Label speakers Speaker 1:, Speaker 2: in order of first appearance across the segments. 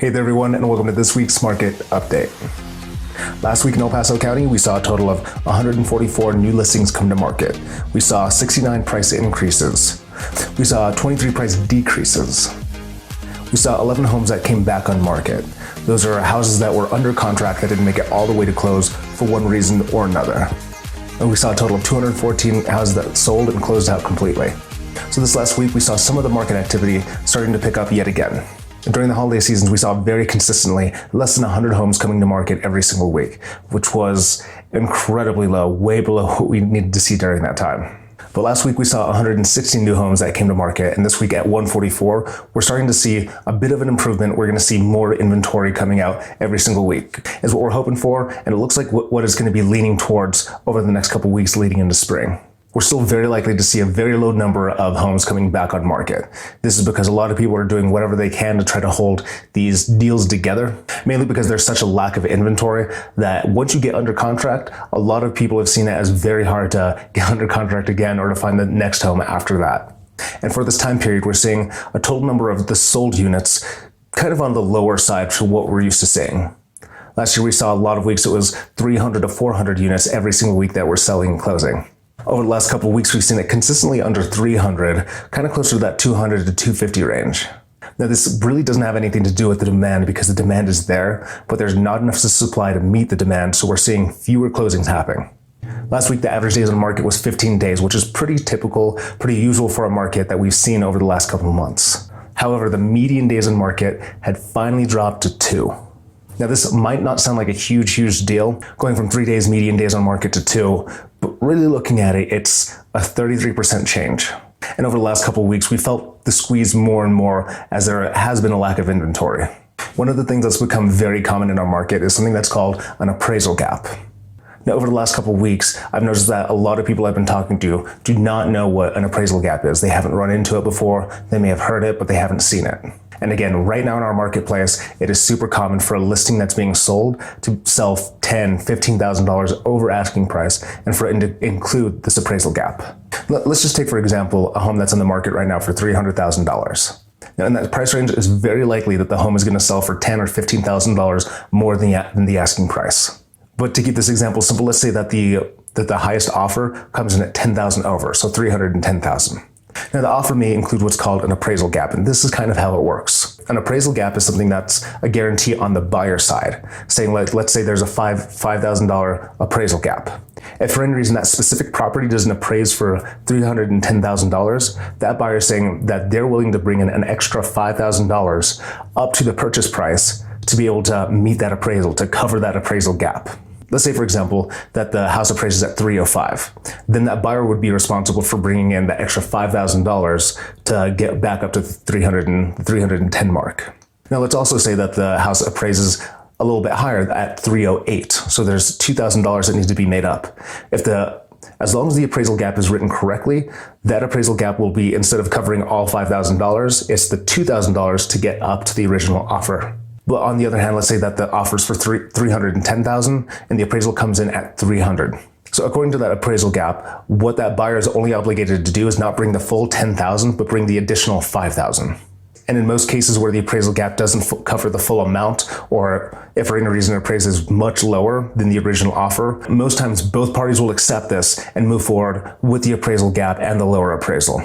Speaker 1: Hey there everyone, and welcome to this week's market update. Last week in El Paso County, we saw a total of 144 new listings come to market. We saw 69 price increases. We saw 23 price decreases. We saw 11 homes that came back on market. Those are houses that were under contract that didn't make it all the way to close for one reason or another. And we saw a total of 214 houses that sold and closed out completely. So this last week, we saw some of the market activity starting to pick up yet again. During the holiday seasons, we saw very consistently less than 100 homes coming to market every single week, which was incredibly low, way below what we needed to see during that time. But last week we saw 116 new homes that came to market, and this week at 144, we're starting to see a bit of an improvement. We're going to see more inventory coming out every single week, is what we're hoping for, and it looks like what is going to be leaning towards over the next couple weeks leading into spring. We're still very likely to see a very low number of homes coming back on market. This is because a lot of people are doing whatever they can to try to hold these deals together, mainly because there's such a lack of inventory that once you get under contract, a lot of people have seen it as very hard to get under contract again or to find the next home after that. And for this time period, we're seeing a total number of the sold units kind of on the lower side for what we're used to seeing. Last year, we saw a lot of weeks it was 300 to 400 units every single week that were selling and closing. Over the last couple of weeks, we've seen it consistently under 300, kind of closer to that 200 to 250 range. Now, this really doesn't have anything to do with the demand because the demand is there, but there's not enough supply to meet the demand, so we're seeing fewer closings happening. Last week, the average days on the market was 15 days, which is pretty typical, pretty usual for a market that we've seen over the last couple of months. However, the median days on market had finally dropped to 2. Now, this might not sound like a huge deal, going from 3 days median days on market to 2, but really looking at it, it's a 33% change. And over the last couple of weeks, we felt the squeeze more and more as there has been a lack of inventory. One of the things that's become very common in our market is something that's called an appraisal gap. Now, over the last couple of weeks, I've noticed that a lot of people I've been talking to do not know what an appraisal gap is. They haven't run into it before. They may have heard it, but they haven't seen it. And again, right now in our marketplace, it is super common for a listing that's being sold to sell $10,000, $15,000 over asking price and for it to include this appraisal gap. Let's just take, for example, a home that's on the market right now for $300,000. Now, in that price range, it's very likely that the home is going to sell for $10,000 or $15,000 more than the asking price. But to keep this example simple, let's say that the highest offer comes in at $10,000 over, so $310,000. Now, the offer may include what's called an appraisal gap, and this is kind of how it works. An appraisal gap is something that's a guarantee on the buyer side, saying let's say there's a $5,000 appraisal gap. If for any reason that specific property doesn't appraise for $310,000, that buyer is saying that they're willing to bring in an extra $5,000 up to the purchase price to be able to meet that appraisal, to cover that appraisal gap. Let's say, for example, that the house appraises at $305,000. Then that buyer would be responsible for bringing in the extra $5,000 to get back up to the $310 mark. Now, let's also say that the house appraises a little bit higher at $308,000. So there's $2,000 that needs to be made up. As long as the appraisal gap is written correctly, that appraisal gap will be, instead of covering all $5,000, it's the $2,000 to get up to the original offer. But on the other hand, let's say that the offer's for $310,000 and the appraisal comes in at $300,000. So according to that appraisal gap, what that buyer is only obligated to do is not bring the full $10,000, but bring the additional $5,000. And in most cases where the appraisal gap doesn't cover the full amount, or if for any reason appraisal is much lower than the original offer, most times both parties will accept this and move forward with the appraisal gap and the lower appraisal.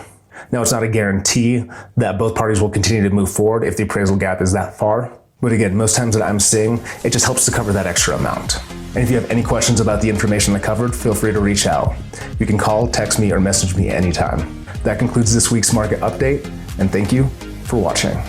Speaker 1: Now, it's not a guarantee that both parties will continue to move forward if the appraisal gap is that far. But again, most times that I'm seeing, it just helps to cover that extra amount. And if you have any questions about the information I covered, feel free to reach out. You can call, text me, or message me anytime. That concludes this week's market update, and thank you for watching.